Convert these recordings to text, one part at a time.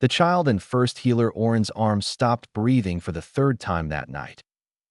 The child and first healer Oren's arm stopped breathing for the third time that night.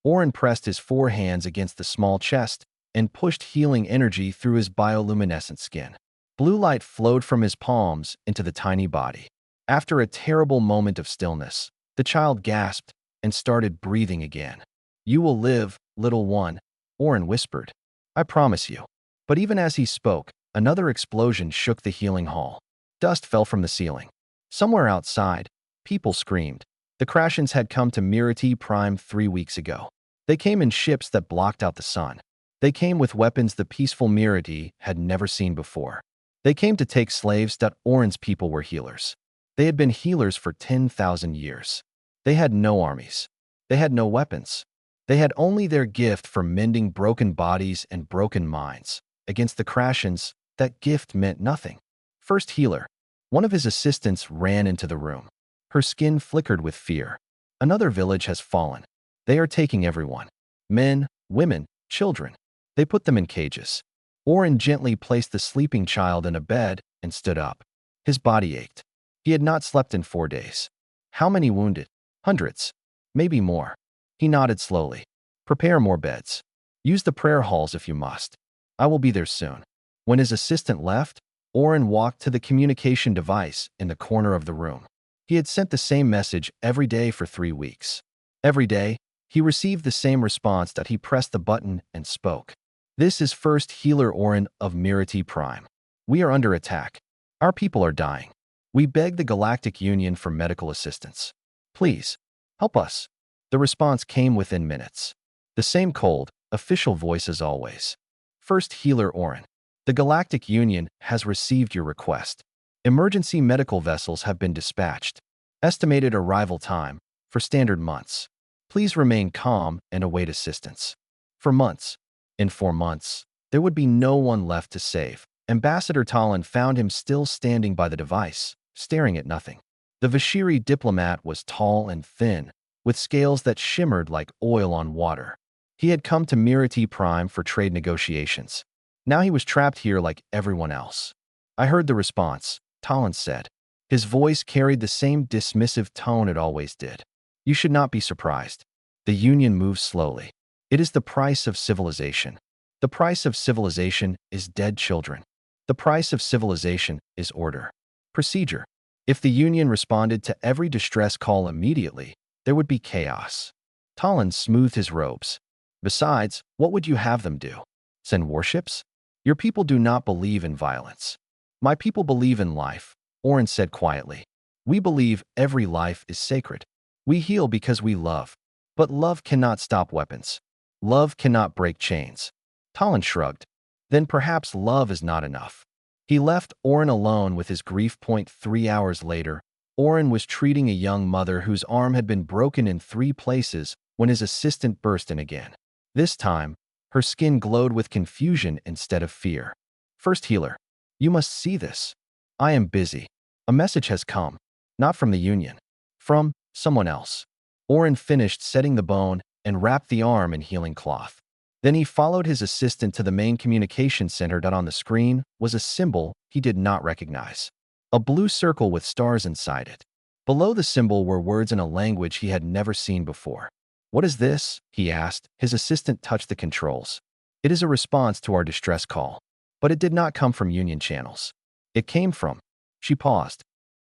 Oren pressed his 4 hands against the small chest and pushed healing energy through his bioluminescent skin. Blue light flowed from his palms into the tiny body. After a terrible moment of stillness, the child gasped and started breathing again. "You will live, little one," Oren whispered. "I promise you." But even as he spoke, another explosion shook the healing hall. Dust fell from the ceiling. Somewhere outside, people screamed. The Crashens had come to Mirati Prime 3 weeks ago. They came in ships that blocked out the sun. They came with weapons the peaceful Mirati had never seen before. They came to take slaves that Oren's people were healers. They had been healers for 10,000 years. They had no armies. They had no weapons. They had only their gift for mending broken bodies and broken minds. Against the Crashens, that gift meant nothing. First healer. One of his assistants ran into the room. Her skin flickered with fear. "Another village has fallen. They are taking everyone. Men, women, children." They put them in cages. Oren gently placed the sleeping child in a bed and stood up. His body ached. He had not slept in 4 days. "How many wounded?" "Hundreds. Maybe more." He nodded slowly. "Prepare more beds. Use the prayer halls if you must. I will be there soon." When his assistant left, Oren walked to the communication device in the corner of the room. He had sent the same message every day for 3 weeks. Every day, he received the same response that he pressed the button and spoke. "This is First Healer Oren of Mirati Prime. We are under attack. Our people are dying. We beg the Galactic Union for medical assistance. Please, help us." The response came within minutes. The same cold, official voice as always. "First Healer Oren, the Galactic Union has received your request. Emergency medical vessels have been dispatched. Estimated arrival time, for standard months. Please remain calm and await assistance." For months. In 4 months, there would be no one left to save. Ambassador Talon found him still standing by the device, staring at nothing. The Vashiri diplomat was tall and thin, with scales that shimmered like oil on water. He had come to Mirati Prime for trade negotiations. Now he was trapped here like everyone else. "I heard the response," Talon said. His voice carried the same dismissive tone it always did. "You should not be surprised. The Union moves slowly. It is the price of civilization. The price of civilization is dead children. The price of civilization is order. Procedure. If the Union responded to every distress call immediately, there would be chaos." Talon smoothed his robes. "Besides, what would you have them do? Send warships? Your people do not believe in violence." "My people believe in life," Oren said quietly. "We believe every life is sacred. We heal because we love. But love cannot stop weapons. Love cannot break chains." Talon shrugged. "Then perhaps love is not enough." He left Oren alone with his grief. 3 hours later, Oren was treating a young mother whose arm had been broken in 3 places when his assistant burst in again. This time, her skin glowed with confusion instead of fear. "First healer, you must see this. I am busy. A message has come. Not from the Union. From someone else." Oren finished setting the bone and wrapped the arm in healing cloth. Then he followed his assistant to the main communication center that on the screen was a symbol he did not recognize. A blue circle with stars inside it. Below the symbol were words in a language he had never seen before. "What is this?" he asked. His assistant touched the controls. "It is a response to our distress call. But it did not come from Union channels. It came from..." She paused.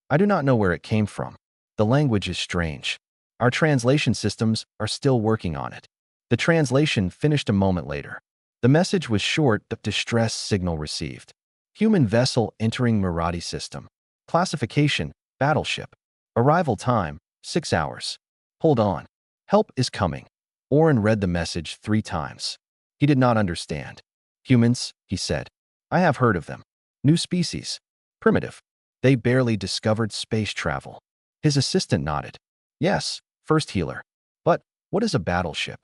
"I do not know where it came from. The language is strange. Our translation systems are still working on it." The translation finished a moment later. The message was short: "The distress signal received. Human vessel entering Mirati system. Classification, battleship. Arrival time, 6 hours. Hold on. Help is coming." Oren read the message 3 times. He did not understand. "Humans," he said. "I have heard of them. New species. Primitive. They barely discovered space travel." His assistant nodded. "Yes, first healer. But what is a battleship?"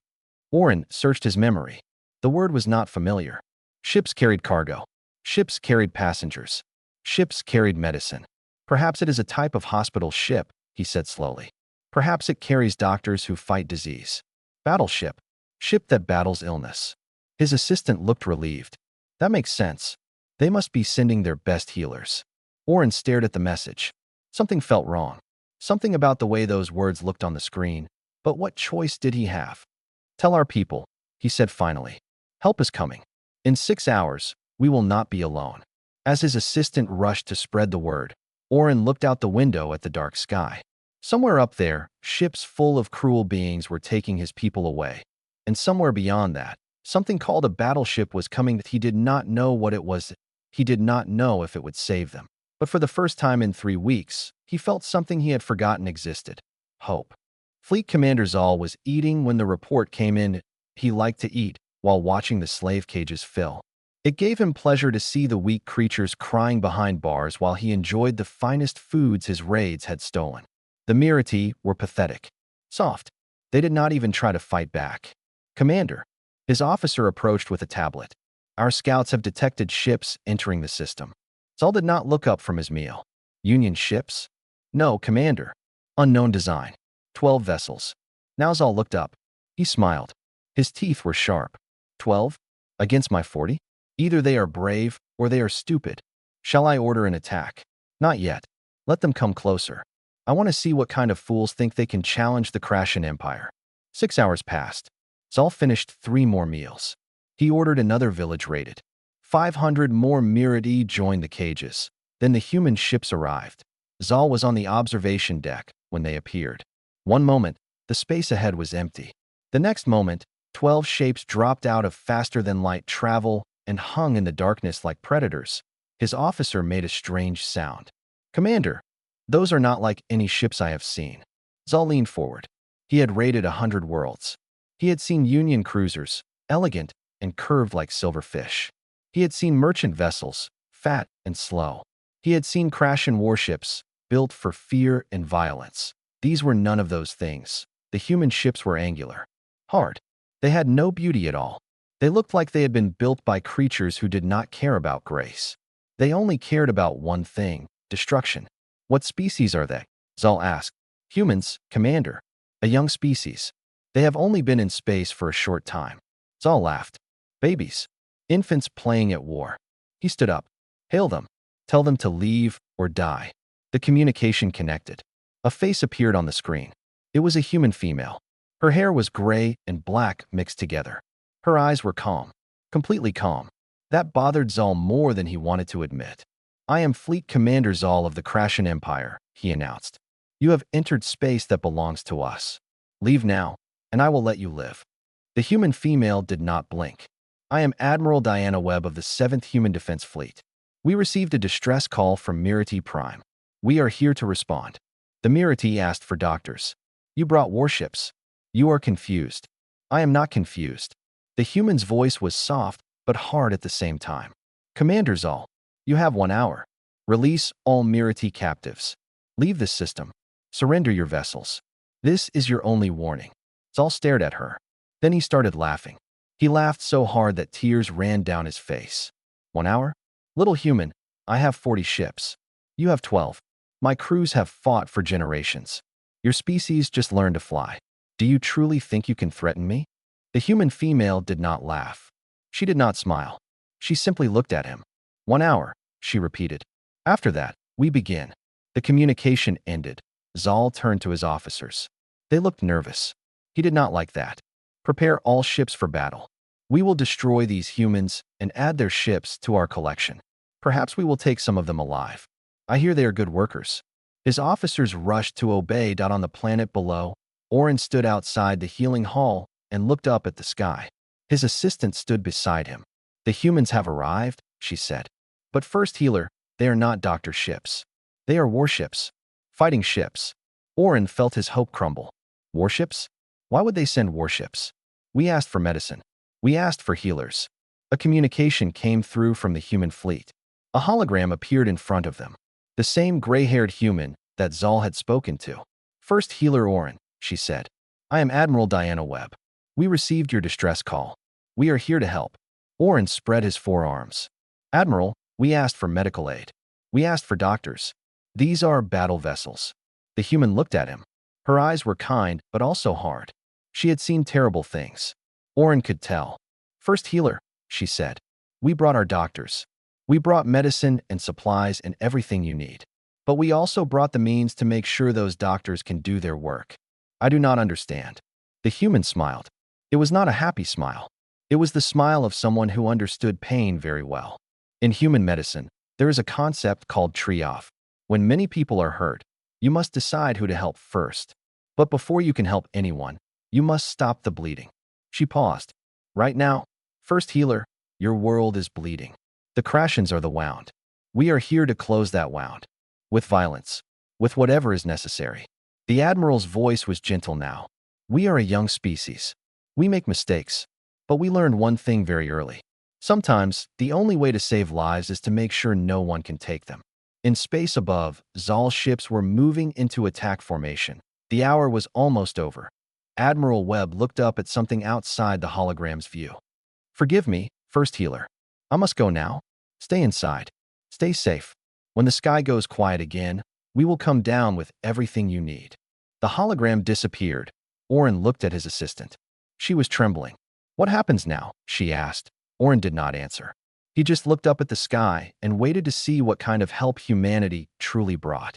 Oren searched his memory. The word was not familiar. Ships carried cargo. Ships carried passengers. Ships carried medicine. "Perhaps it is a type of hospital ship," he said slowly. "Perhaps it carries doctors who fight disease." Battleship. Ship that battles illness. His assistant looked relieved. "That makes sense. They must be sending their best healers." Oren stared at the message. Something felt wrong. Something about the way those words looked on the screen. But what choice did he have? Tell our people, he said finally. Help is coming. In 6 hours, we will not be alone. As his assistant rushed to spread the word, Oren looked out the window at the dark sky. Somewhere up there, ships full of cruel beings were taking his people away. And somewhere beyond that, something called a battleship was coming that he did not know what it was. He did not know if it would save them. But for the first time in 3 weeks, he felt something he had forgotten existed. Hope. Fleet Commander Zal was eating when the report came in. He liked to eat while watching the slave cages fill. It gave him pleasure to see the weak creatures crying behind bars while he enjoyed the finest foods his raids had stolen. The Mirati were pathetic. Soft. They did not even try to fight back. Commander. His officer approached with a tablet. Our scouts have detected ships entering the system. Zal did not look up from his meal. Union ships? No, Commander. Unknown design. 12 vessels. Now Zal looked up. He smiled. His teeth were sharp. 12? Against my 40? Either they are brave or they are stupid. Shall I order an attack? Not yet. Let them come closer. I want to see what kind of fools think they can challenge the Krashen Empire. 6 hours passed. Zal finished 3 more meals. He ordered another village raided. 500 more Mirati joined the cages. Then the human ships arrived. Zal was on the observation deck when they appeared. One moment, the space ahead was empty. The next moment, 12 shapes dropped out of faster-than-light travel and hung in the darkness like predators. His officer made a strange sound. Commander, those are not like any ships I have seen. Zal leaned forward. He had raided 100 worlds. He had seen Union cruisers, elegant and curved like silver fish. He had seen merchant vessels, fat and slow. He had seen Krashen warships, built for fear and violence. These were none of those things. The human ships were angular. Hard. They had no beauty at all. They looked like they had been built by creatures who did not care about grace. They only cared about one thing, destruction. What species are they? Zal asked. Humans, Commander. A young species. They have only been in space for a short time. Zal laughed. Babies. Infants playing at war. He stood up. Hail them. Tell them to leave or die. The communication connected. A face appeared on the screen. It was a human female. Her hair was gray and black mixed together. Her eyes were calm. Completely calm. That bothered Zal more than he wanted to admit. I am Fleet Commander Zal of the Krashen Empire, he announced. You have entered space that belongs to us. Leave now, and I will let you live. The human female did not blink. I am Admiral Diana Webb of the 7th Human Defense Fleet. We received a distress call from Mirati Prime. We are here to respond. The Mirati asked for doctors. You brought warships. You are confused. I am not confused. The human's voice was soft but hard at the same time. Commander Zal, you have 1 hour. Release all Mirati captives. Leave this system. Surrender your vessels. This is your only warning. Zal stared at her. Then he started laughing. He laughed so hard that tears ran down his face. 1 hour? Little human, I have 40 ships. You have 12. My crews have fought for generations. Your species just learned to fly. Do you truly think you can threaten me? The human female did not laugh. She did not smile. She simply looked at him. 1 hour, she repeated. After that, we begin. The communication ended. Zal turned to his officers. They looked nervous. He did not like that. Prepare all ships for battle. We will destroy these humans and add their ships to our collection. Perhaps we will take some of them alive. I hear they are good workers. His officers rushed to obey. On the planet below, Oren stood outside the healing hall and looked up at the sky. His assistant stood beside him. The humans have arrived, she said. But first, healer, they are not doctor ships. They are warships. Fighting ships. Oren felt his hope crumble. Warships? Why would they send warships? We asked for medicine. We asked for healers. A communication came through from the human fleet. A hologram appeared in front of them. The same gray-haired human that Zal had spoken to. First healer Oren, she said. I am Admiral Diana Webb. We received your distress call. We are here to help. Oren spread his forearms. Admiral, we asked for medical aid. We asked for doctors. These are battle vessels. The human looked at him. Her eyes were kind, but also hard. She had seen terrible things. Oren could tell. First healer, she said. We brought our doctors. We brought medicine and supplies and everything you need. But we also brought the means to make sure those doctors can do their work. I do not understand. The human smiled. It was not a happy smile. It was the smile of someone who understood pain very well. In human medicine, there is a concept called triage. When many people are hurt, you must decide who to help first. But before you can help anyone, you must stop the bleeding. She paused. Right now, first healer, your world is bleeding. The Crashens are the wound. We are here to close that wound. With violence. With whatever is necessary. The Admiral's voice was gentle now. We are a young species. We make mistakes. But we learned one thing very early. Sometimes, the only way to save lives is to make sure no one can take them. In space above, Zal's ships were moving into attack formation. The hour was almost over. Admiral Webb looked up at something outside the hologram's view. Forgive me, first healer. I must go now. Stay inside. Stay safe. When the sky goes quiet again, we will come down with everything you need. The hologram disappeared. Orin looked at his assistant. She was trembling. What happens now? She asked. Orin did not answer. He just looked up at the sky and waited to see what kind of help humanity truly brought.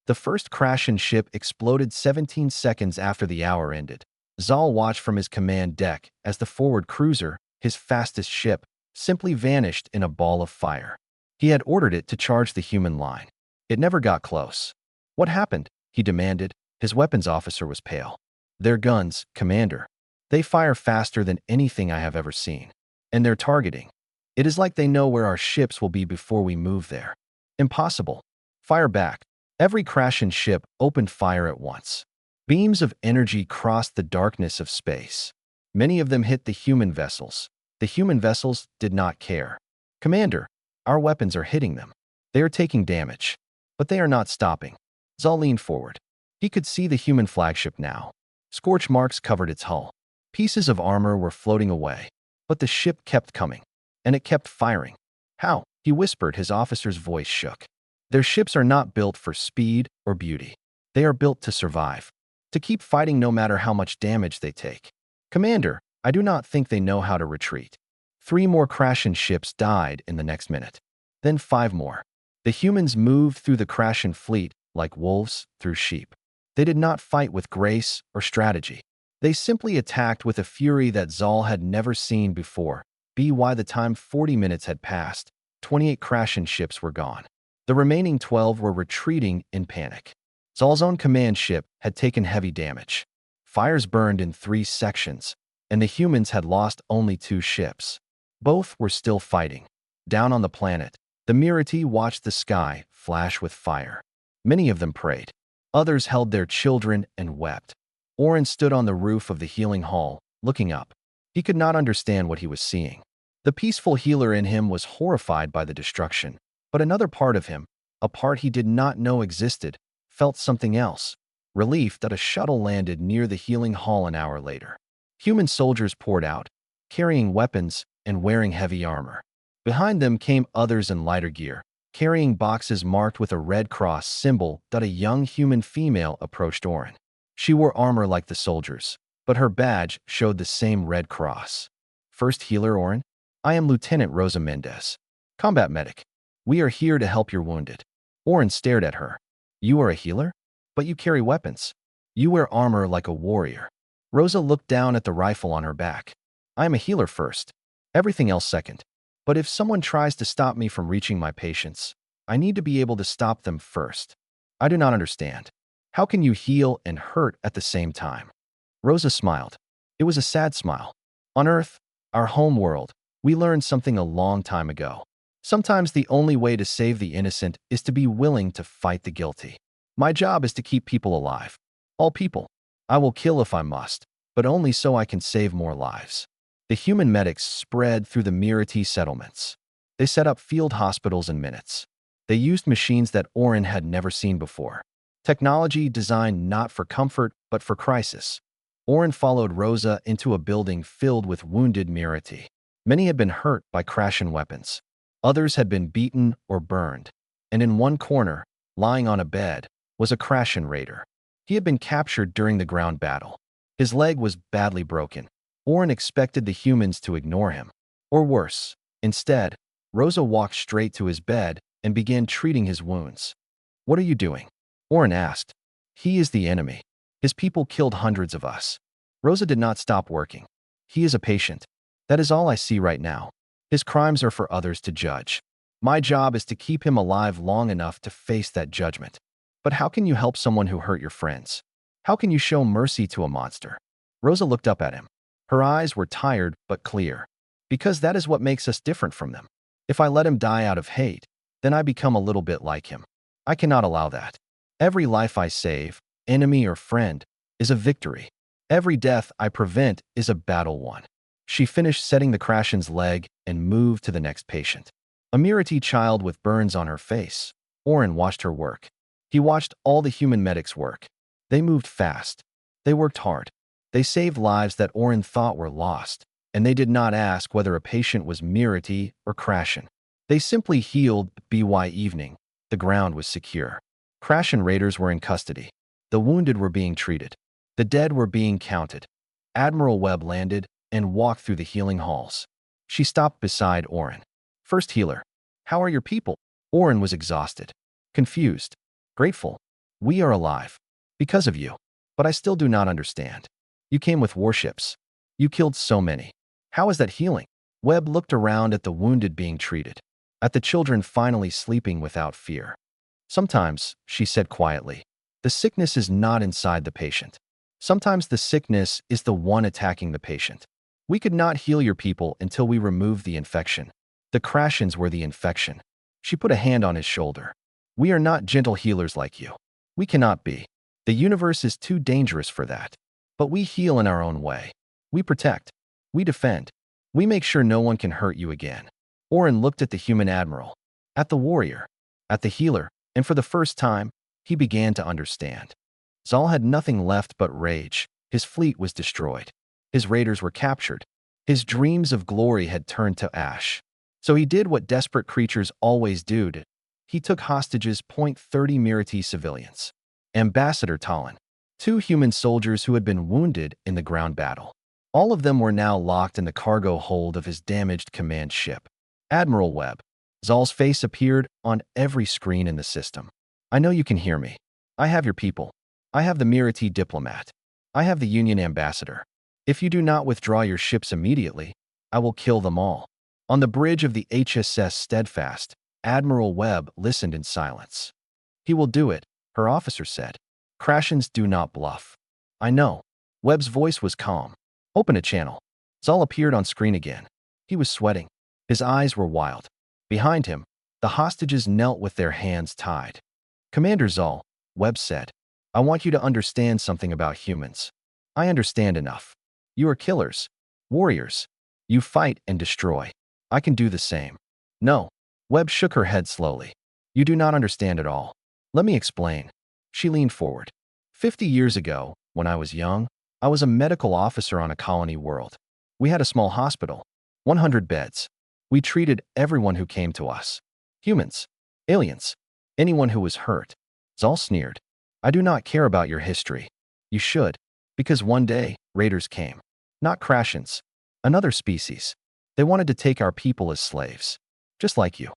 The first Crashen ship exploded 17 seconds after the hour ended. Zal watched from his command deck as the forward cruiser, his fastest ship, simply vanished in a ball of fire. He had ordered it to charge the human line. It never got close. What happened? He demanded. His weapons officer was pale. Their guns, Commander. They fire faster than anything I have ever seen. And they're targeting. It is like they know where our ships will be before we move there. Impossible. Fire back. Every Crashen ship opened fire at once. Beams of energy crossed the darkness of space. Many of them hit the human vessels. The human vessels did not care. Commander, our weapons are hitting them. They are taking damage. But they are not stopping. Zal leaned forward. He could see the human flagship now. Scorch marks covered its hull. Pieces of armor were floating away. But the ship kept coming. And it kept firing. How? He whispered. His officer's voice shook. Their ships are not built for speed or beauty. They are built to survive. To keep fighting no matter how much damage they take. Commander, I do not think they know how to retreat. 3 more Crashen ships died in the next minute. Then 5 more. The humans moved through the Crashen fleet like wolves through sheep. They did not fight with grace or strategy. They simply attacked with a fury that Zal had never seen before. By the time 40 minutes had passed, 28 Crashen ships were gone. The remaining 12 were retreating in panic. Zal's own command ship had taken heavy damage. Fires burned in 3 sections, and the humans had lost only 2 ships. Both were still fighting. Down on the planet, the Mirati watched the sky flash with fire. Many of them prayed. Others held their children and wept. Orin stood on the roof of the healing hall, looking up. He could not understand what he was seeing. The peaceful healer in him was horrified by the destruction, but another part of him, a part he did not know existed, felt something else. Relief that a shuttle landed near the healing hall an hour later. Human soldiers poured out, carrying weapons and wearing heavy armor. Behind them came others in lighter gear, carrying boxes marked with a red cross symbol. That a young human female approached Orin. She wore armor like the soldiers, but her badge showed the same red cross. First healer, Orin? I am Lieutenant Rosa Mendez. Combat medic. We are here to help your wounded. Orin stared at her. You are a healer? But you carry weapons. You wear armor like a warrior. Rosa looked down at the rifle on her back. I am a healer first. Everything else second. But if someone tries to stop me from reaching my patients, I need to be able to stop them first. I do not understand. How can you heal and hurt at the same time? Rosa smiled. It was a sad smile. On Earth, our home world, we learned something a long time ago. Sometimes the only way to save the innocent is to be willing to fight the guilty. My job is to keep people alive. All people. I will kill if I must, but only so I can save more lives. The human medics spread through the Mirati settlements. They set up field hospitals in minutes. They used machines that Orin had never seen before. Technology designed not for comfort, but for crisis. Orin followed Rosa into a building filled with wounded Mirati. Many had been hurt by Crashen weapons. Others had been beaten or burned. And in one corner, lying on a bed, was a Crashen raider. He had been captured during the ground battle. His leg was badly broken. Orin expected the humans to ignore him. Or worse. Instead, Rosa walked straight to his bed and began treating his wounds. What are you doing? Oren asked. He is the enemy. His people killed hundreds of us. Rosa did not stop working. He is a patient. That is all I see right now. His crimes are for others to judge. My job is to keep him alive long enough to face that judgment. But how can you help someone who hurt your friends? How can you show mercy to a monster? Rosa looked up at him. Her eyes were tired but clear. Because that is what makes us different from them. If I let him die out of hate, then I become a little bit like him. I cannot allow that. Every life I save, enemy or friend, is a victory. Every death I prevent is a battle won. She finished setting the Krashen's leg and moved to the next patient. A Mirati child with burns on her face. Oren watched her work. He watched all the human medics work. They moved fast. They worked hard. They saved lives that Oren thought were lost, and they did not ask whether a patient was Mirati or Krashen. They simply healed. By evening, the ground was secure. Krashen raiders were in custody. The wounded were being treated. The dead were being counted. Admiral Webb landed and walked through the healing halls. She stopped beside Oren. First healer, how are your people? Oren was exhausted, confused, grateful. We are alive. Because of you. But I still do not understand. You came with warships. You killed so many. How is that healing? Webb looked around at the wounded being treated, at the children finally sleeping without fear. Sometimes, she said quietly, the sickness is not inside the patient. Sometimes the sickness is the one attacking the patient. We could not heal your people until we removed the infection. The Krashens were the infection. She put a hand on his shoulder. We are not gentle healers like you. We cannot be. The universe is too dangerous for that. But we heal in our own way. We protect. We defend. We make sure no one can hurt you again. Oren looked at the human admiral, at the warrior, at the healer, and for the first time, he began to understand. Zal had nothing left but rage. His fleet was destroyed. His raiders were captured. His dreams of glory had turned to ash. So he did what desperate creatures always do. He took hostages. 30 Mirati civilians. Ambassador Talon. 2 human soldiers who had been wounded in the ground battle. All of them were now locked in the cargo hold of his damaged command ship. Admiral Webb. Zal's face appeared on every screen in the system. I know you can hear me. I have your people. I have the Mirati diplomat. I have the Union ambassador. If you do not withdraw your ships immediately, I will kill them all. On the bridge of the HSS Steadfast, Admiral Webb listened in silence. He will do it, her officer said. Krashens do not bluff. I know. Webb's voice was calm. Open a channel. Zal appeared on screen again. He was sweating. His eyes were wild. Behind him, the hostages knelt with their hands tied. Commander Zal, Webb said, I want you to understand something about humans. I understand enough. You are killers, warriors. You fight and destroy. I can do the same. No. Webb shook her head slowly. You do not understand at all. Let me explain. She leaned forward. 50 years ago, when I was young, I was a medical officer on a colony world. We had a small hospital, 100 beds. We treated everyone who came to us. Humans, aliens, anyone who was hurt. Zal sneered. I do not care about your history. You should, because one day, raiders came. Not Krashens. Another species. They wanted to take our people as slaves. Just like you.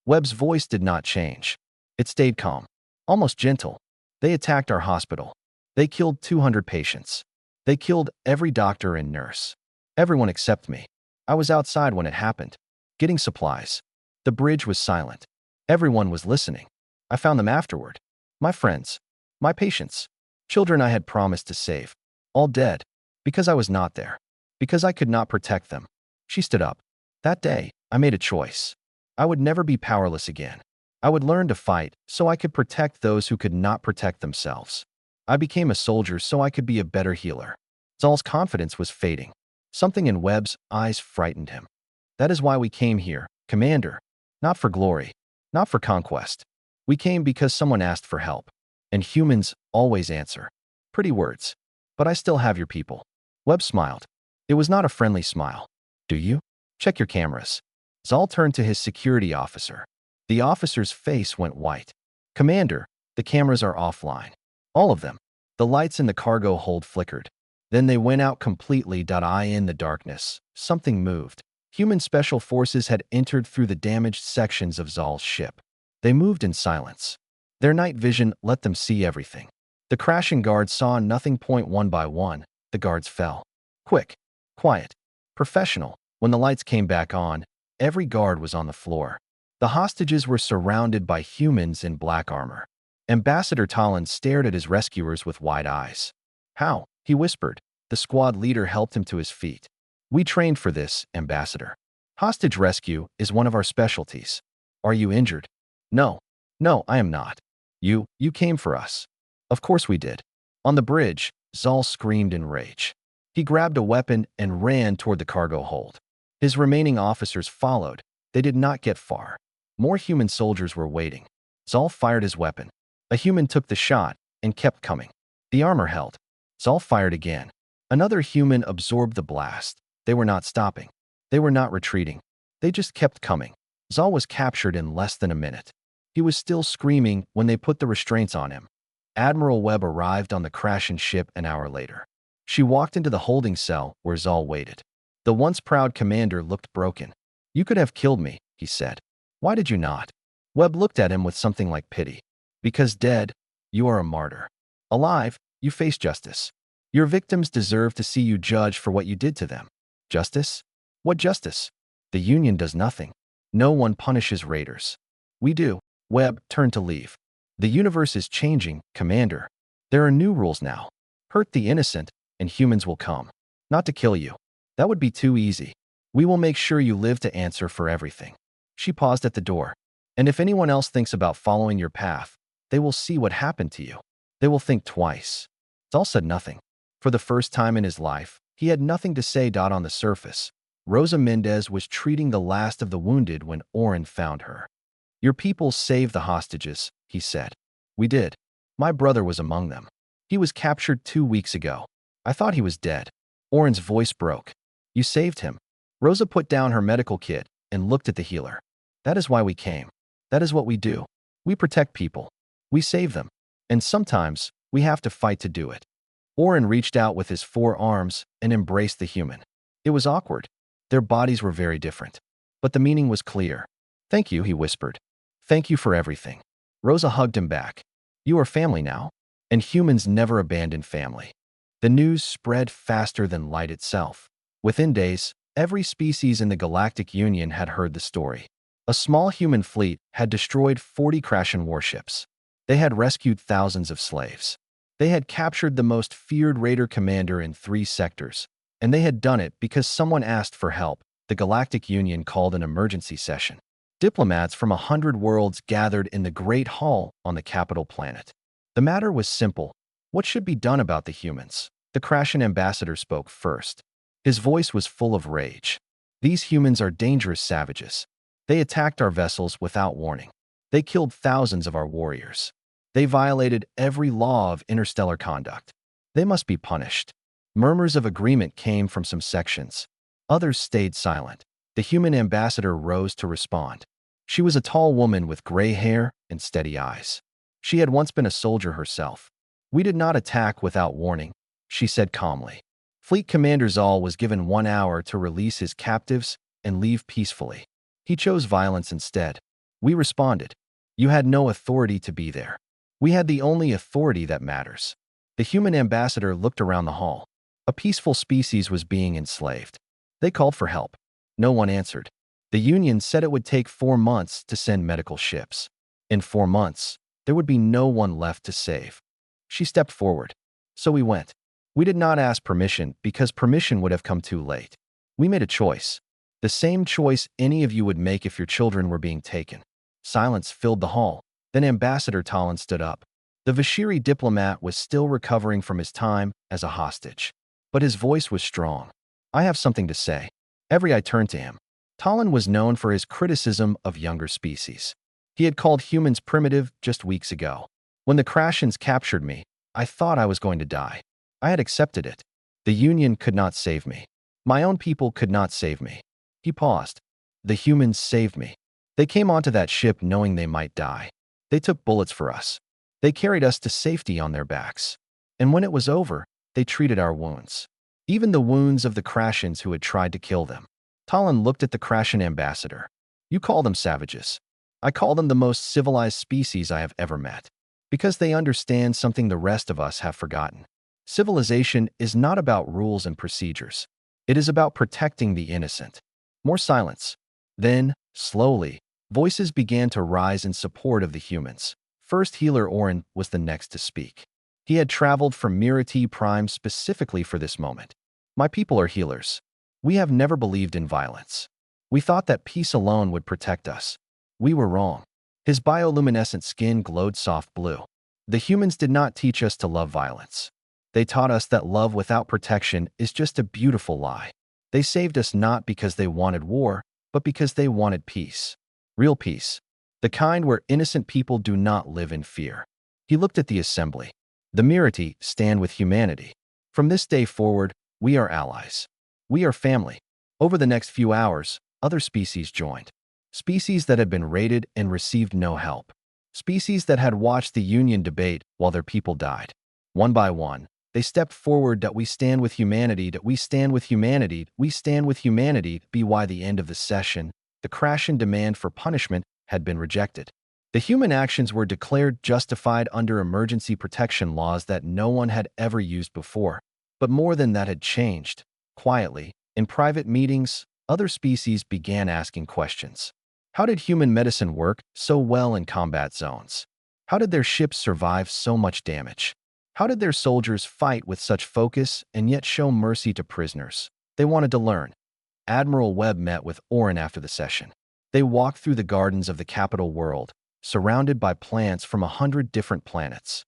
Webb's voice did not change. It stayed calm, almost gentle. They attacked our hospital. They killed 200 patients. They killed every doctor and nurse. Everyone except me. I was outside when it happened, getting supplies. The bridge was silent. Everyone was listening. I found them afterward. My friends. My patients. Children I had promised to save. All dead. Because I was not there. Because I could not protect them. She stood up. That day, I made a choice. I would never be powerless again. I would learn to fight so I could protect those who could not protect themselves. I became a soldier so I could be a better healer. Zal's confidence was fading. Something in Webb's eyes frightened him. That is why we came here, Commander. Not for glory. Not for conquest. We came because someone asked for help. And humans always answer. Pretty words. But I still have your people. Webb smiled. It was not a friendly smile. Do you? Check your cameras. Zal turned to his security officer. The officer's face went white. Commander, the cameras are offline. All of them. The lights in the cargo hold flickered. Then they went out completely. In the darkness, something moved. Human special forces had entered through the damaged sections of Zal's ship. They moved in silence. Their night vision let them see everything. The crashing guards saw nothing. One by one, the guards fell. Quick, quiet, professional. When the lights came back on, every guard was on the floor. The hostages were surrounded by humans in black armor. Ambassador Talon stared at his rescuers with wide eyes. "How?" he whispered. The squad leader helped him to his feet. "We trained for this, Ambassador. Hostage rescue is one of our specialties. Are you injured?" "No. No, I am not. You came for us." "Of course we did." On the bridge, Zal screamed in rage. He grabbed a weapon and ran toward the cargo hold. His remaining officers followed. They did not get far. More human soldiers were waiting. Zal fired his weapon. A human took the shot and kept coming. The armor held. Zal fired again. Another human absorbed the blast. They were not stopping. They were not retreating. They just kept coming. Zal was captured in less than a minute. He was still screaming when they put the restraints on him. Admiral Webb arrived on the crashing ship an hour later. She walked into the holding cell where Zal waited. The once proud commander looked broken. "You could have killed me," he said. "Why did you not?" Webb looked at him with something like pity. "Because dead, you are a martyr. Alive, you face justice. Your victims deserve to see you judged for what you did to them." "Justice? What justice? The Union does nothing. No one punishes raiders." "We do." Webb turned to leave. "The universe is changing, Commander. There are new rules now. Hurt the innocent, and humans will come. Not to kill you. That would be too easy. We will make sure you live to answer for everything." She paused at the door. "And if anyone else thinks about following your path, they will see what happened to you. They will think twice." Zal said nothing. For the first time in his life, he had nothing to say. On the surface, Rosa Mendez was treating the last of the wounded when Oren found her. "Your people saved the hostages," he said. "We did. My brother was among them. He was captured 2 weeks ago. I thought he was dead." Oren's voice broke. "You saved him." Rosa put down her medical kit and looked at the healer. "That is why we came. That is what we do. We protect people. We save them. And sometimes, we have to fight to do it." Oren reached out with his 4 arms and embraced the human. It was awkward. Their bodies were very different. But the meaning was clear. "Thank you," he whispered. "Thank you for everything." Rosa hugged him back. "You are family now. And humans never abandon family." The news spread faster than light itself. Within days, every species in the Galactic Union had heard the story. A small human fleet had destroyed 40 crashing warships. They had rescued thousands of slaves. They had captured the most feared raider commander in 3 sectors. And they had done it because someone asked for help. The Galactic Union called an emergency session. Diplomats from 100 worlds gathered in the Great Hall on the capital planet. The matter was simple. What should be done about the humans? The crashing ambassador spoke first. His voice was full of rage. "These humans are dangerous savages. They attacked our vessels without warning. They killed thousands of our warriors. They violated every law of interstellar conduct. They must be punished." Murmurs of agreement came from some sections. Others stayed silent. The human ambassador rose to respond. She was a tall woman with gray hair and steady eyes. She had once been a soldier herself. "We did not attack without warning," she said calmly. Fleet Commander Zal was given 1 hour to release his captives and leave peacefully. He chose violence instead. "We responded. You had no authority to be there. We had the only authority that matters." The human ambassador looked around the hall. A peaceful species was being enslaved. They called for help. No one answered. The Union said it would take 4 months to send medical ships. In 4 months, there would be no one left to save. She stepped forward. "So we went. We did not ask permission because permission would have come too late. We made a choice. The same choice any of you would make if your children were being taken." Silence filled the hall. Then Ambassador Talon stood up. The Vashiri diplomat was still recovering from his time as a hostage. But his voice was strong. "I have something to say." Every eye turned to him. Talon was known for his criticism of younger species. He had called humans primitive just weeks ago. "When the Crashens captured me, I thought I was going to die. I had accepted it. The Union could not save me. My own people could not save me." He paused. "The humans saved me. They came onto that ship knowing they might die. They took bullets for us. They carried us to safety on their backs. And when it was over, they treated our wounds. Even the wounds of the Crashens who had tried to kill them." Talon looked at the Crashen ambassador. "You call them savages. I call them the most civilized species I have ever met, because they understand something the rest of us have forgotten. Civilization is not about rules and procedures. It is about protecting the innocent. More silence. Then, slowly, voices began to rise in support of the humans. First healer Orin was the next to speak. He had traveled from Mirati Prime specifically for this moment. My people are healers. We have never believed in violence. We thought that peace alone would protect us. We were wrong. His bioluminescent skin glowed soft blue. The humans did not teach us to love violence. They taught us that love without protection is just a beautiful lie. They saved us not because they wanted war, but because they wanted peace. Real peace. The kind where innocent people do not live in fear. He looked at the assembly. The Mirati stand with humanity. From this day forward, we are allies. We are family. Over the next few hours, other species joined. Species that had been raided and received no help. Species that had watched the Union debate while their people died. One by one, they stepped forward that we stand with humanity, that we stand with humanity, we stand with humanity. By the end of the session, the crash and demand for punishment had been rejected. The human actions were declared justified under emergency protection laws that no one had ever used before. But more than that had changed. Quietly, in private meetings, other species began asking questions. How did human medicine work so well in combat zones? How did their ships survive so much damage? How did their soldiers fight with such focus and yet show mercy to prisoners? They wanted to learn. Admiral Webb met with Orin after the session. They walked through the gardens of the capital world, surrounded by plants from 100 different planets.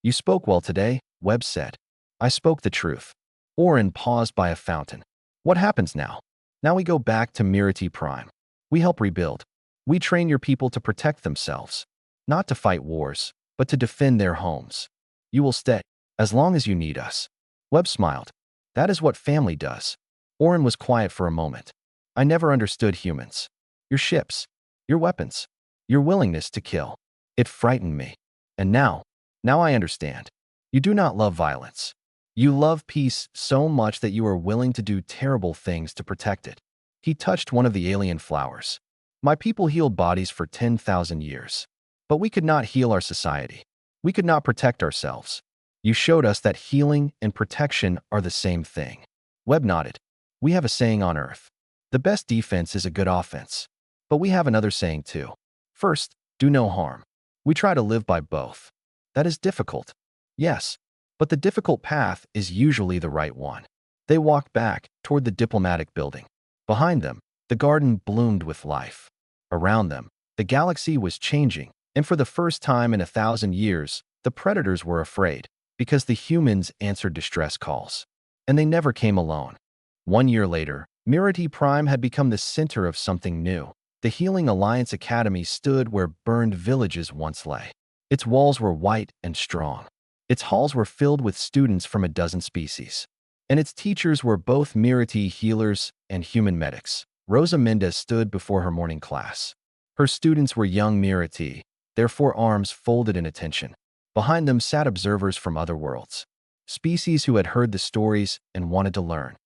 You spoke well today, Webb said. I spoke the truth. Orin paused by a fountain. What happens now? Now we go back to Mirati Prime. We help rebuild. We train your people to protect themselves. Not to fight wars, but to defend their homes. You will stay, as long as you need us. Webb smiled. That is what family does. Orin was quiet for a moment. I never understood humans. Your ships, your weapons, your willingness to kill. It frightened me. And now I understand. You do not love violence. You love peace so much that you are willing to do terrible things to protect it. He touched one of the alien flowers. My people healed bodies for 10,000 years. But we could not heal our society. We could not protect ourselves. You showed us that healing and protection are the same thing. Webb nodded. We have a saying on Earth. The best defense is a good offense. But we have another saying too. First, do no harm. We try to live by both. That is difficult. Yes, but the difficult path is usually the right one. They walked back toward the diplomatic building. Behind them, the garden bloomed with life. Around them, the galaxy was changing, and for the first time in 1,000 years, the predators were afraid, because the humans answered distress calls. And they never came alone. 1 year later, Mirati Prime had become the center of something new. The Healing Alliance Academy stood where burned villages once lay. Its walls were white and strong. Its halls were filled with students from a dozen species. And its teachers were both Mirati healers and human medics. Rosa Mendez stood before her morning class. Her students were young Mirati, their forearms folded in attention. Behind them sat observers from other worlds, species who had heard the stories and wanted to learn.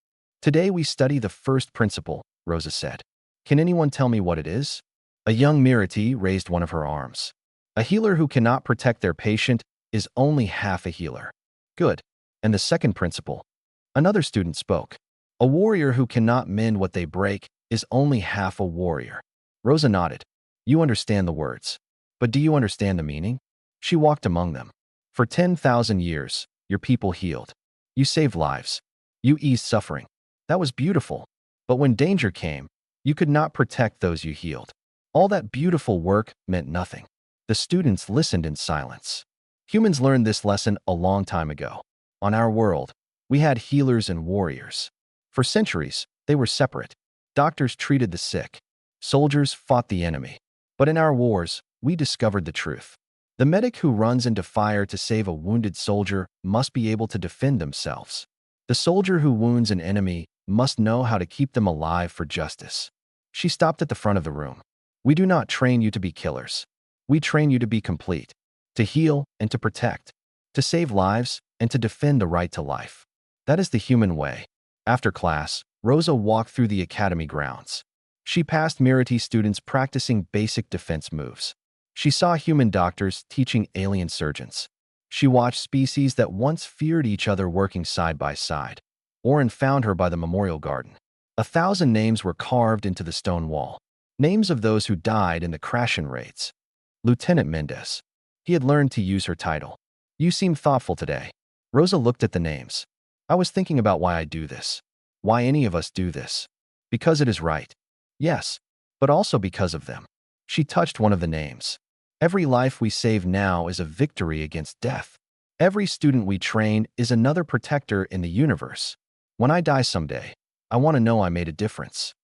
Today we study the first principle, Rosa said. Can anyone tell me what it is? A young Mirati raised one of her arms. A healer who cannot protect their patient is only half a healer. Good. And the second principle? Another student spoke. A warrior who cannot mend what they break is only half a warrior. Rosa nodded. You understand the words. But do you understand the meaning? She walked among them. For 10,000 years, your people healed. You saved lives. You eased suffering. That was beautiful. But when danger came, you could not protect those you healed. All that beautiful work meant nothing. The students listened in silence. Humans learned this lesson a long time ago. On our world, we had healers and warriors. For centuries, they were separate. Doctors treated the sick. Soldiers fought the enemy. But in our wars, we discovered the truth. The medic who runs into fire to save a wounded soldier must be able to defend themselves. The soldier who wounds an enemy must know how to keep them alive for justice. She stopped at the front of the room. We do not train you to be killers. We train you to be complete, to heal and to protect, to save lives and to defend the right to life. That is the human way. After class, Rosa walked through the academy grounds. She passed Mirati students practicing basic defense moves. She saw human doctors teaching alien surgeons. She watched species that once feared each other working side by side. Oren found her by the memorial garden. 1,000 names were carved into the stone wall. Names of those who died in the Crashin raids. Lieutenant Mendez. He had learned to use her title. You seem thoughtful today. Rosa looked at the names. I was thinking about why I do this. Why any of us do this. Because it is right. Yes, but also because of them. She touched one of the names. Every life we save now is a victory against death. Every student we train is another protector in the universe. When I die someday, I want to know I made a difference.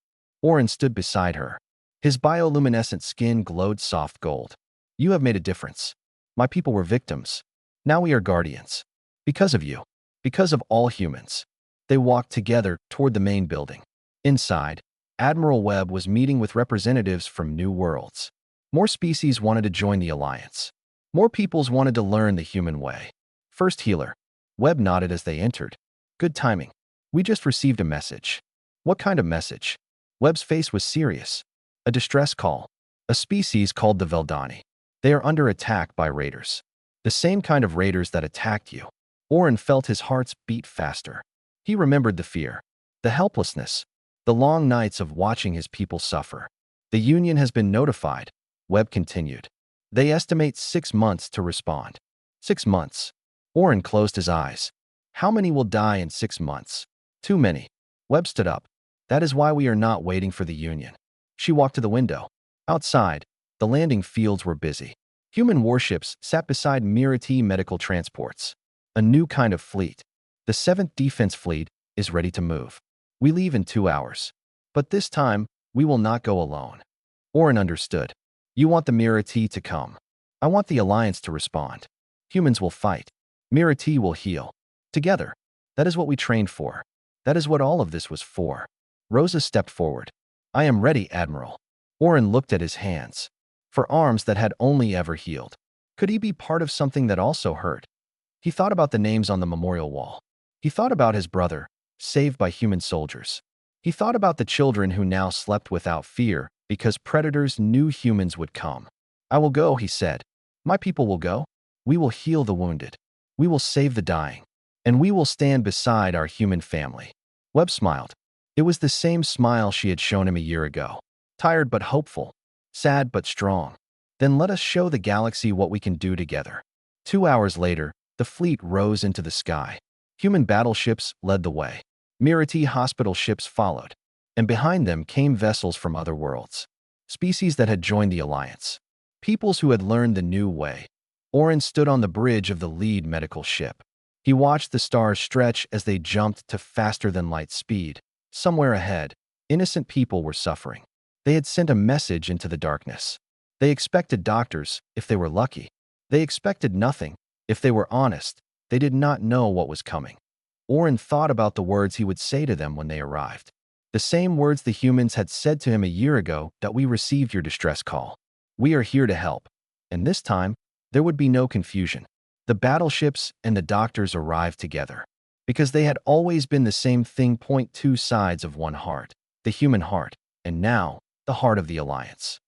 Oren stood beside her. His bioluminescent skin glowed soft gold. You have made a difference. My people were victims. Now we are guardians. Because of you. Because of all humans. They walked together toward the main building. Inside, Admiral Webb was meeting with representatives from new worlds. More species wanted to join the alliance. More peoples wanted to learn the human way. First healer. Webb nodded as they entered. Good timing. We just received a message. What kind of message? Webb's face was serious. A distress call. A species called the Veldani. They are under attack by raiders. The same kind of raiders that attacked you. Oren felt his heart's beat faster. He remembered the fear. The helplessness. The long nights of watching his people suffer. The Union has been notified. Webb continued. They estimate 6 months to respond. 6 months. Oren closed his eyes. How many will die in 6 months? Too many. Webb stood up. That is why we are not waiting for the Union. She walked to the window. Outside, the landing fields were busy. Human warships sat beside Mirati medical transports. A new kind of fleet. The 7th Defense Fleet is ready to move. We leave in 2 hours. But this time, we will not go alone. Oren understood. You want the Mirati to come. I want the Alliance to respond. Humans will fight. Mirati will heal. Together. That is what we trained for. That is what all of this was for. Rosa stepped forward. I am ready, Admiral. Oren looked at his hands. For arms that had only ever healed. Could he be part of something that also hurt? He thought about the names on the memorial wall. He thought about his brother, saved by human soldiers. He thought about the children who now slept without fear because predators knew humans would come. I will go, he said. My people will go. We will heal the wounded. We will save the dying. And we will stand beside our human family. Webb smiled. It was the same smile she had shown him a year ago. Tired but hopeful. Sad but strong. Then let us show the galaxy what we can do together. 2 hours later, the fleet rose into the sky. Human battleships led the way. Mirati hospital ships followed. And behind them came vessels from other worlds. Species that had joined the Alliance. Peoples who had learned the new way. Oren stood on the bridge of the lead medical ship. He watched the stars stretch as they jumped to faster-than-light speed. Somewhere ahead, innocent people were suffering. They had sent a message into the darkness. They expected doctors, if they were lucky. They expected nothing, if they were honest. They did not know what was coming. Oren thought about the words he would say to them when they arrived. The same words the humans had said to him a year ago, that we received your distress call. We are here to help. And this time, there would be no confusion. The battleships and the doctors arrived together. Because they had always been the same thing, two sides of one heart. The human heart. And now, the heart of the Alliance.